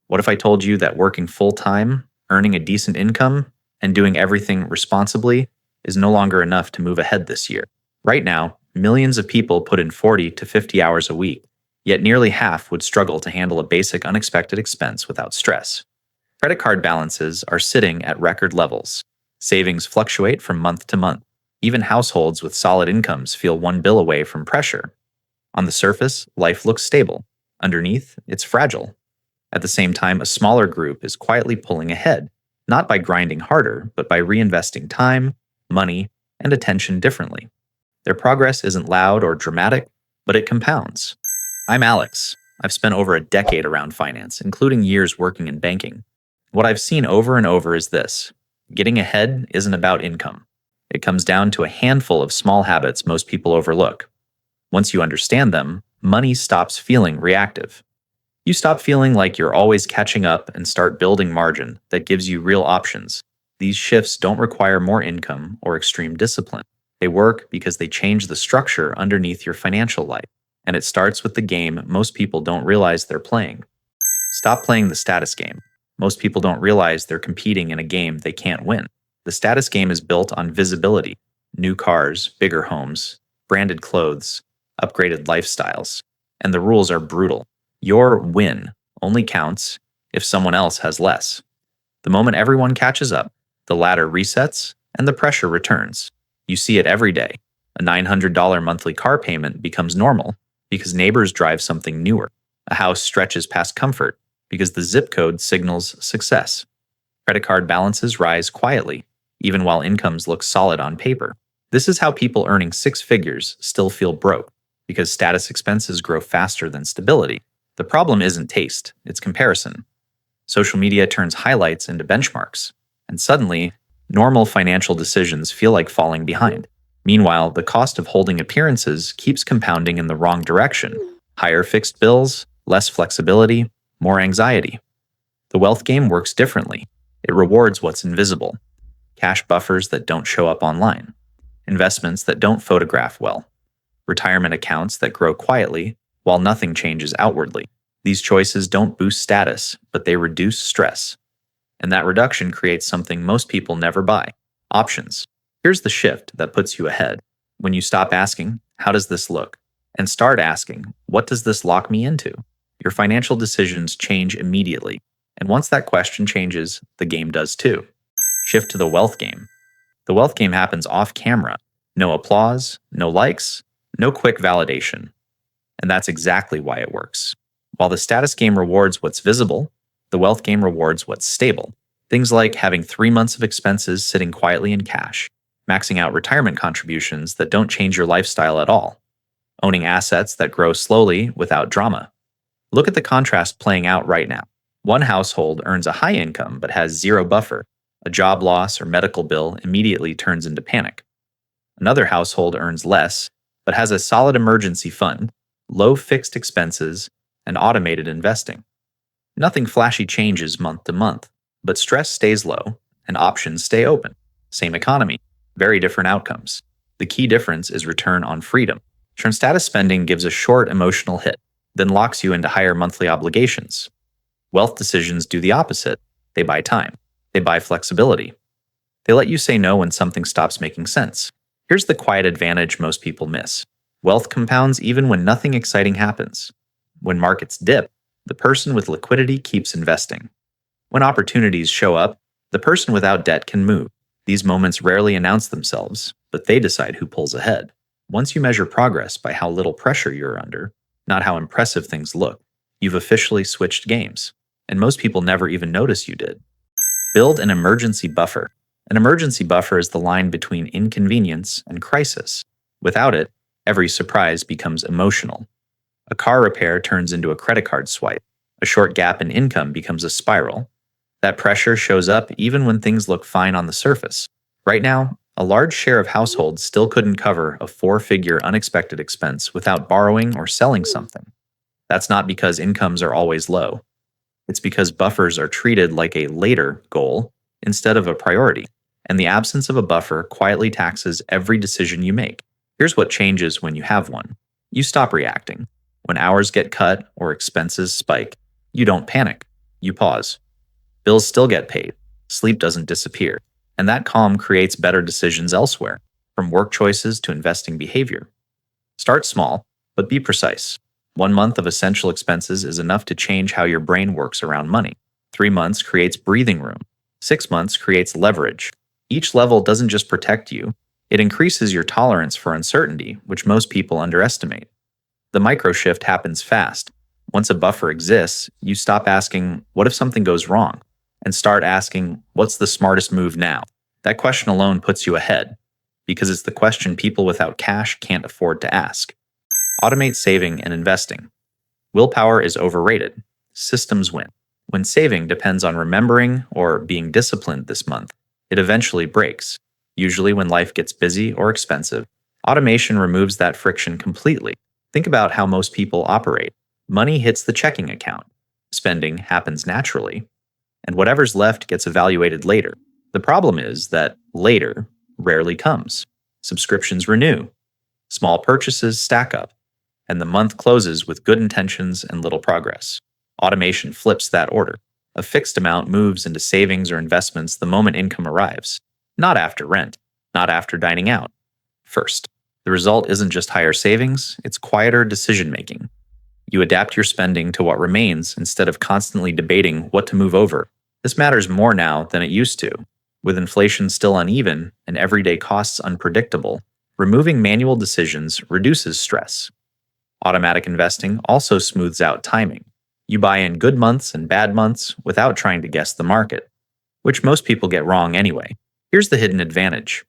What if I told you that working full-time, earning a decent income, and doing everything responsibly is no longer enough to move ahead this year? Right now, millions of people put in 40 to 50 hours a week, yet nearly half would struggle to handle a basic unexpected expense without stress. Credit card balances are sitting at record levels. Savings fluctuate from month to month. Even households with solid incomes feel one bill away from pressure. On the surface, life looks stable. Underneath, it's fragile. At the same time, a smaller group is quietly pulling ahead, not by grinding harder, but by reinvesting time, money, and attention differently. Their progress isn't loud or dramatic, but it compounds. I'm Alex. I've spent over a decade around finance, including years working in banking. What I've seen over and over is this: getting ahead isn't about income. It comes down to a handful of small habits most people overlook. Once you understand them, money stops feeling reactive. You stop feeling like you're always catching up and start building margin that gives you real options. These shifts don't require more income or extreme discipline. They work because they change the structure underneath your financial life. And it starts with the game most people don't realize they're playing. Stop playing the status game. Most people don't realize they're competing in a game they can't win. The status game is built on visibility: new cars, bigger homes, branded clothes, upgraded lifestyles. And the rules are brutal. Your win only counts if someone else has less. The moment everyone catches up, the ladder resets and the pressure returns. You see it every day. A $900 monthly car payment becomes normal because neighbors drive something newer. A house stretches past comfort because the zip code signals success. Credit card balances rise quietly, even while incomes look solid on paper. This is how people earning six figures still feel broke, because status expenses grow faster than stability. The problem isn't taste, it's comparison. Social media turns highlights into benchmarks, and suddenly, normal financial decisions feel like falling behind. Meanwhile, the cost of holding appearances keeps compounding in the wrong direction. Higher fixed bills, less flexibility, more anxiety. The wealth game works differently. It rewards what's invisible: cash buffers that don't show up online, investments that don't photograph well, retirement accounts that grow quietly while nothing changes outwardly. These choices don't boost status, but they reduce stress. And that reduction creates something most people never buy: options. Here's the shift that puts you ahead. When you stop asking, "How does this look?" and start asking, "What does this lock me into?" your financial decisions change immediately. And once that question changes, the game does too. Shift to the wealth game. The wealth game happens off camera. No applause, no likes, no quick validation. And that's exactly why it works. While the status game rewards what's visible, the wealth game rewards what's stable. Things like having 3 months of expenses sitting quietly in cash, maxing out retirement contributions that don't change your lifestyle at all, owning assets that grow slowly without drama. Look at the contrast playing out right now. One household earns a high income but has zero buffer. A job loss or medical bill immediately turns into panic. Another household earns less but has a solid emergency fund, low fixed expenses, and automated investing. Nothing flashy changes month to month, but stress stays low and options stay open. Same economy, very different outcomes. The key difference is return on freedom. Status spending gives a short emotional hit, then locks you into higher monthly obligations. Wealth decisions do the opposite. They buy time. They buy flexibility. They let you say no when something stops making sense. Here's the quiet advantage most people miss. Wealth compounds even when nothing exciting happens. When markets dip, the person with liquidity keeps investing. When opportunities show up, the person without debt can move. These moments rarely announce themselves, but they decide who pulls ahead. Once you measure progress by how little pressure you're under, not how impressive things look, you've officially switched games. And most people never even notice you did. Build an emergency buffer. An emergency buffer is the line between inconvenience and crisis. Without it, every surprise becomes emotional. A car repair turns into a credit card swipe. A short gap in income becomes a spiral. That pressure shows up even when things look fine on the surface. Right now, a large share of households still couldn't cover a 4-figure unexpected expense without borrowing or selling something. That's not because incomes are always low. It's because buffers are treated like a later goal instead of a priority, and the absence of a buffer quietly taxes every decision you make. Here's what changes when you have one. You stop reacting. When hours get cut or expenses spike, you don't panic. You pause. Bills still get paid. Sleep doesn't disappear. And that calm creates better decisions elsewhere, from work choices to investing behavior. Start small, but be precise. 1 month of essential expenses is enough to change how your brain works around money. 3 months creates breathing room. 6 months creates leverage. Each level doesn't just protect you, it increases your tolerance for uncertainty, which most people underestimate. The micro shift happens fast. Once a buffer exists, you stop asking, what if something goes wrong? And start asking, what's the smartest move now? That question alone puts you ahead, because it's the question people without cash can't afford to ask. Automate saving and investing. Willpower is overrated. Systems win. When saving depends on remembering or being disciplined this month, it eventually breaks, usually when life gets busy or expensive. Automation removes that friction completely. Think about how most people operate. Money hits the checking account. Spending happens naturally, and whatever's left gets evaluated later. The problem is that later rarely comes. Subscriptions renew. Small purchases stack up, and the month closes with good intentions and little progress. Automation flips that order. A fixed amount moves into savings or investments the moment income arrives, not after rent, not after dining out. First, the result isn't just higher savings, it's quieter decision making. You adapt your spending to what remains instead of constantly debating what to move over. This matters more now than it used to. With inflation still uneven and everyday costs unpredictable, removing manual decisions reduces stress. Automatic investing also smooths out timing. You buy in good months and bad months without trying to guess the market, which most people get wrong anyway. Here's the hidden advantage.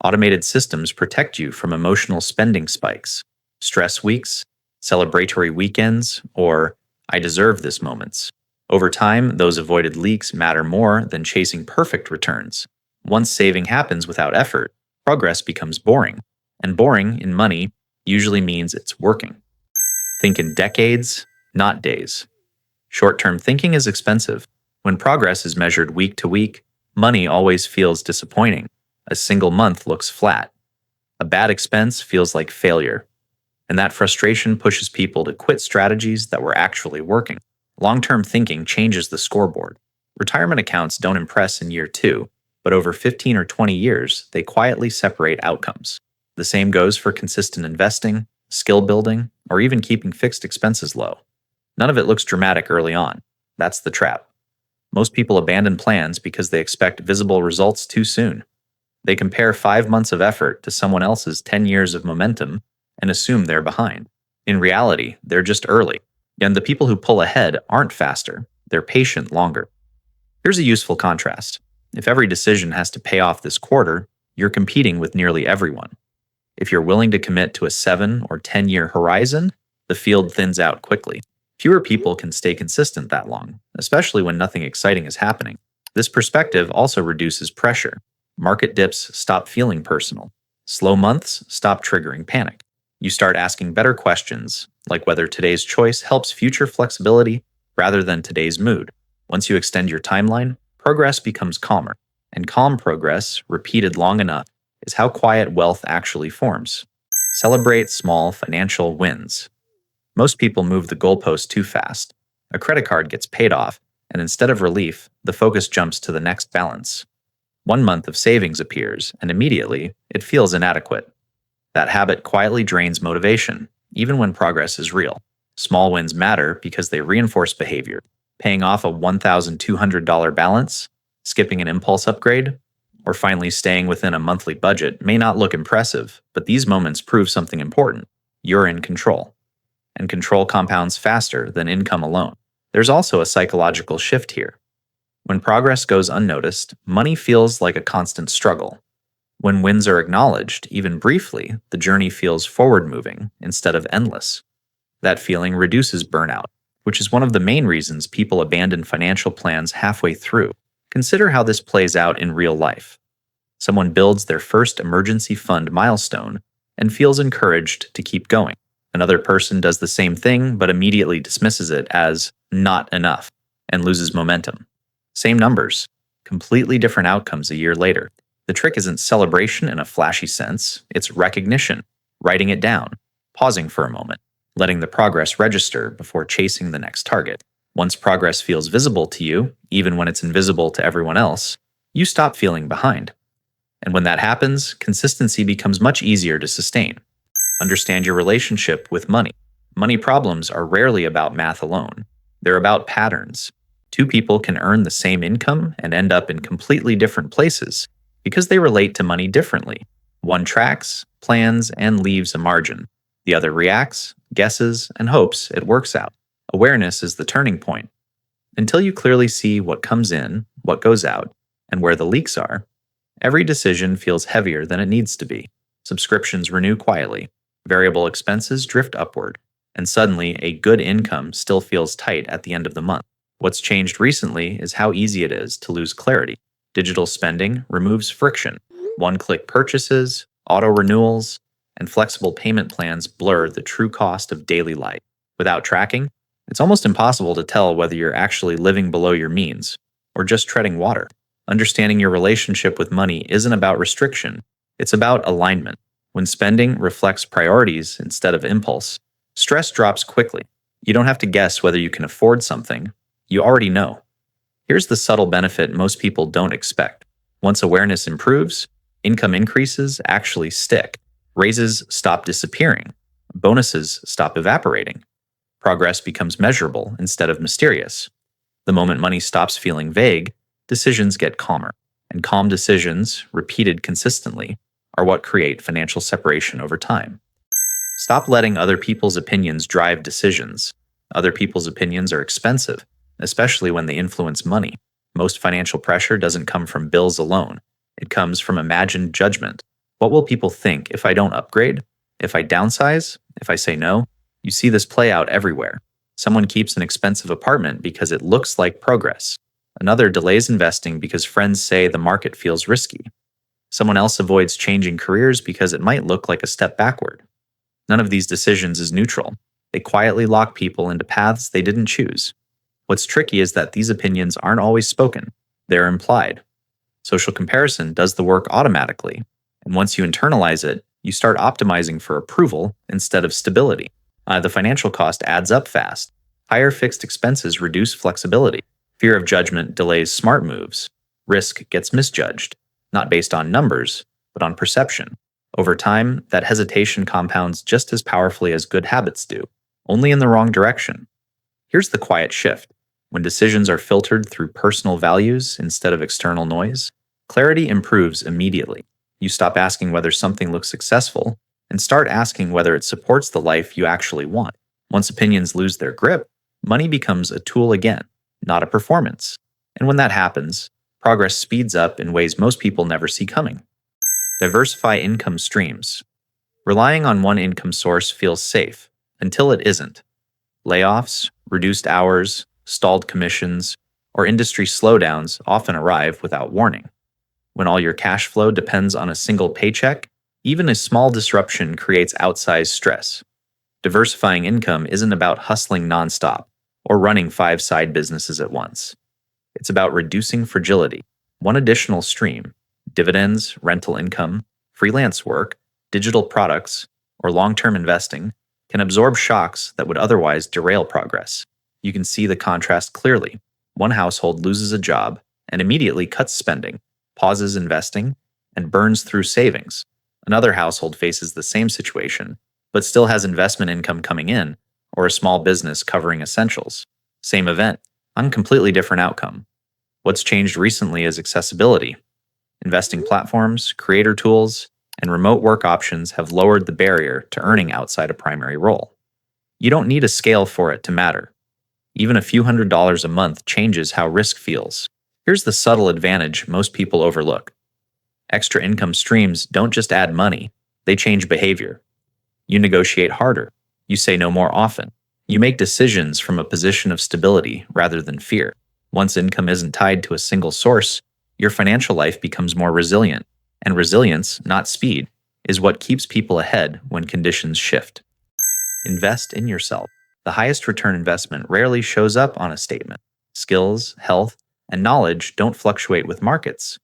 Automated systems protect you from emotional spending spikes, stress weeks, celebratory weekends, or I deserve this moments. Over time, those avoided leaks matter more than chasing perfect returns. Once saving happens without effort, progress becomes boring. And boring in money usually means it's working. Think in decades, not days. Short-term thinking is expensive. When progress is measured week to week, money always feels disappointing. A single month looks flat. A bad expense feels like failure. And that frustration pushes people to quit strategies that were actually working. Long-term thinking changes the scoreboard. Retirement accounts don't impress in year 2, but over 15 or 20 years, they quietly separate outcomes. The same goes for consistent investing, skill building, or even keeping fixed expenses low. None of it looks dramatic early on. That's the trap. Most people abandon plans because they expect visible results too soon. They compare 5 months of effort to someone else's 10 years of momentum and assume they're behind. In reality, they're just early. And the people who pull ahead aren't faster, they're patient longer. Here's a useful contrast. If every decision has to pay off this quarter, you're competing with nearly everyone. If you're willing to commit to a 7 or 10-year horizon, the field thins out quickly. Fewer people can stay consistent that long, especially when nothing exciting is happening. This perspective also reduces pressure. Market dips stop feeling personal. Slow months stop triggering panic. You start asking better questions, like whether today's choice helps future flexibility rather than today's mood. Once you extend your timeline, progress becomes calmer. And calm progress, repeated long enough, is how quiet wealth actually forms. Celebrate small financial wins. Most people move the goalpost too fast. A credit card gets paid off, and instead of relief, the focus jumps to the next balance. 1 month of savings appears, and immediately, it feels inadequate. That habit quietly drains motivation, even when progress is real. Small wins matter because they reinforce behavior. Paying off a $1,200 balance, skipping an impulse upgrade, or finally staying within a monthly budget may not look impressive, but these moments prove something important. You're in control. And control compounds faster than income alone. There's also a psychological shift here. When progress goes unnoticed, money feels like a constant struggle. When wins are acknowledged, even briefly, the journey feels forward-moving instead of endless. That feeling reduces burnout, which is one of the main reasons people abandon financial plans halfway through. Consider how this plays out in real life. Someone builds their first emergency fund milestone and feels encouraged to keep going. Another person does the same thing but immediately dismisses it as not enough and loses momentum. Same numbers, completely different outcomes a year later. The trick isn't celebration in a flashy sense, it's recognition, writing it down, pausing for a moment, letting the progress register before chasing the next target. Once progress feels visible to you, even when it's invisible to everyone else, you stop feeling behind. And when that happens, consistency becomes much easier to sustain. Understand your relationship with money. Money problems are rarely about math alone. They're about patterns. Two people can earn the same income and end up in completely different places because they relate to money differently. One tracks, plans, and leaves a margin. The other reacts, guesses, and hopes it works out. Awareness is the turning point. Until you clearly see what comes in, what goes out, and where the leaks are, every decision feels heavier than it needs to be. Subscriptions renew quietly, variable expenses drift upward, and suddenly a good income still feels tight at the end of the month. What's changed recently is how easy it is to lose clarity. Digital spending removes friction. One-click purchases, auto-renewals, and flexible payment plans blur the true cost of daily life. Without tracking, it's almost impossible to tell whether you're actually living below your means or just treading water. Understanding your relationship with money isn't about restriction, it's about alignment. When spending reflects priorities instead of impulse, stress drops quickly. You don't have to guess whether you can afford something, you already know. Here's the subtle benefit most people don't expect. Once awareness improves, income increases actually stick. Raises stop disappearing. Bonuses stop evaporating. Progress becomes measurable instead of mysterious. The moment money stops feeling vague, decisions get calmer. And calm decisions, repeated consistently, are what create financial separation over time. Stop letting other people's opinions drive decisions. Other people's opinions are expensive, especially when they influence money. Most financial pressure doesn't come from bills alone. It comes from imagined judgment. What will people think if I don't upgrade? If I downsize? If I say no? You see this play out everywhere. Someone keeps an expensive apartment because it looks like progress. Another delays investing because friends say the market feels risky. Someone else avoids changing careers because it might look like a step backward. None of these decisions is neutral. They quietly lock people into paths they didn't choose. What's tricky is that these opinions aren't always spoken. They're implied. Social comparison does the work automatically. And once you internalize it, you start optimizing for approval instead of stability. The financial cost adds up fast. Higher fixed expenses reduce flexibility. Fear of judgment delays smart moves. Risk gets misjudged, not based on numbers, but on perception. Over time, that hesitation compounds just as powerfully as good habits do, only in the wrong direction. Here's the quiet shift. When decisions are filtered through personal values instead of external noise, clarity improves immediately. You stop asking whether something looks successful and start asking whether it supports the life you actually want. Once opinions lose their grip, money becomes a tool again, not a performance. And when that happens, progress speeds up in ways most people never see coming. Diversify income streams. Relying on one income source feels safe until it isn't. Layoffs, reduced hours, stalled commissions, or industry slowdowns often arrive without warning. When all your cash flow depends on a single paycheck, even a small disruption creates outsized stress. Diversifying income isn't about hustling nonstop or running 5 side businesses at once. It's about reducing fragility. One additional stream, dividends, rental income, freelance work, digital products, or long-term investing, can absorb shocks that would otherwise derail progress. You can see the contrast clearly. One household loses a job and immediately cuts spending, pauses investing, and burns through savings. Another household faces the same situation, but still has investment income coming in or a small business covering essentials. Same event, on completely different outcome. What's changed recently is accessibility. Investing platforms, creator tools, and remote work options have lowered the barrier to earning outside a primary role. You don't need a scale for it to matter. Even a few $100s a month changes how risk feels. Here's the subtle advantage most people overlook. Extra income streams don't just add money, they change behavior. You negotiate harder. You say no more often. You make decisions from a position of stability rather than fear. Once income isn't tied to a single source, your financial life becomes more resilient. And resilience, not speed, is what keeps people ahead when conditions shift. Invest in yourself. The highest return investment rarely shows up on a statement. Skills, health, and knowledge don't fluctuate with markets.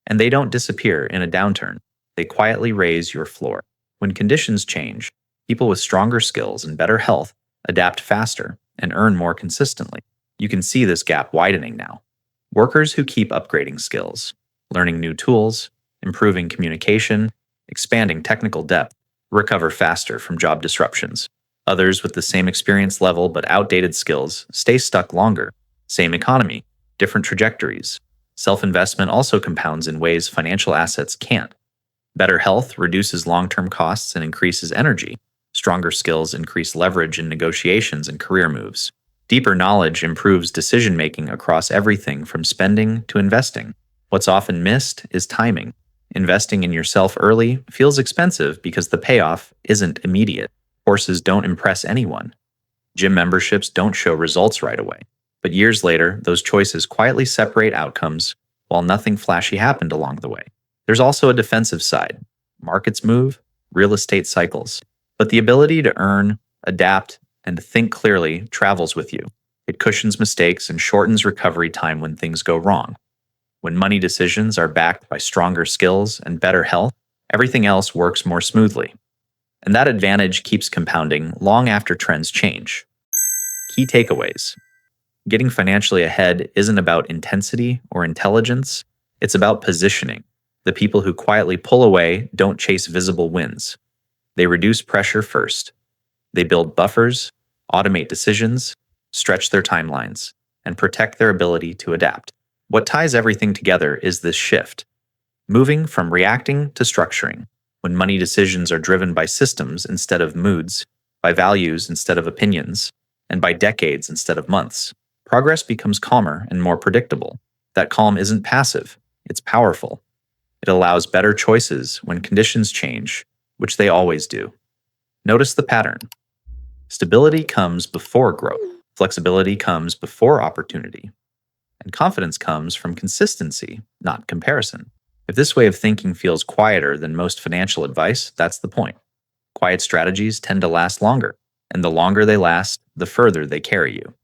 And they don't disappear in a downturn. They quietly raise your floor. When conditions change, people with stronger skills and better health adapt faster and earn more consistently. You can see this gap widening now. Workers who keep upgrading skills, learning new tools, improving communication, expanding technical depth, recover faster from job disruptions. Others with the same experience level but outdated skills stay stuck longer. Same economy, different trajectories. Self-investment also compounds in ways financial assets can't. Better health reduces long-term costs and increases energy. Stronger skills increase leverage in negotiations and career moves. Deeper knowledge improves decision-making across everything from spending to investing. What's often missed is timing. Investing in yourself early feels expensive because the payoff isn't immediate. Courses don't impress anyone. Gym memberships don't show results right away. But years later, those choices quietly separate outcomes while nothing flashy happened along the way. There's also a defensive side. Markets move, real estate cycles. But the ability to earn, adapt, and think clearly travels with you. It cushions mistakes and shortens recovery time when things go wrong. When money decisions are backed by stronger skills and better health, everything else works more smoothly. And that advantage keeps compounding long after trends change. Key takeaways. Getting financially ahead isn't about intensity or intelligence, it's about positioning. The people who quietly pull away don't chase visible wins. They reduce pressure first. They build buffers, automate decisions, stretch their timelines, and protect their ability to adapt. What ties everything together is this shift, moving from reacting to structuring. When money decisions are driven by systems instead of moods, by values instead of opinions, and by decades instead of months, progress becomes calmer and more predictable. That calm isn't passive, it's powerful. It allows better choices when conditions change, which they always do. Notice the pattern. Stability comes before growth. Flexibility comes before opportunity. And confidence comes from consistency, not comparison. If this way of thinking feels quieter than most financial advice, that's the point. Quiet strategies tend to last longer, and the longer they last, the further they carry you.